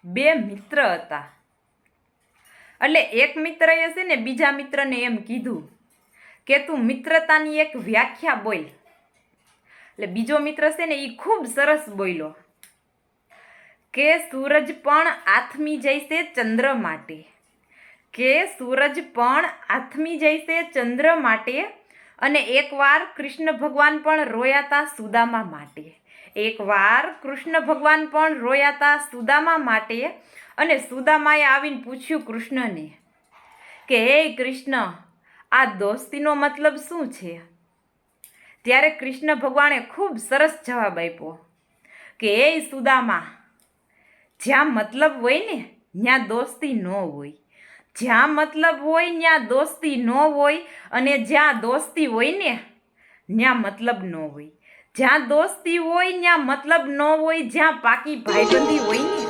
બે મિત્ર હતા. એટલે એક મિત્રએ છે ને બીજા મિત્રને એમ કીધું કે તું મિત્રતાની એક વ્યાખ્યા બોલ. એટલે બીજો મિત્ર છે ને એ ખૂબ સરસ બોલ્યો કે સૂરજ પણ આથમી જઈશે ચંદ્ર માટે, કે સૂરજ પણ આથમી જઈશે ચંદ્ર માટે. અને એકવાર કૃષ્ણ ભગવાન પણ રોયા હતા સુદામા માટે. એકવાર કૃષ્ણ ભગવાન પણ રોયા હતા સુદામા માટે. અને સુદામાએ આવીને પૂછ્યું કૃષ્ણને કે હે કૃષ્ણ, આ દોસ્તીનો મતલબ શું છે? ત્યારે કૃષ્ણ ભગવાને ખૂબ સરસ જવાબ આપ્યો કે હે સુદામા, જ્યાં મતલબ હોય ને ત્યાં દોસ્તી ન હોય. જ્યાં મતલબ હોય ત્યાં દોસ્તી ન હોય. અને જ્યાં દોસ્તી હોય ને ત્યાં મતલબ ન હોય. જ્યાં દોસ્તી હોય ત્યાં મતલબ ન હોય. જ્યાં પાકી ભાઈબંધી હોય ને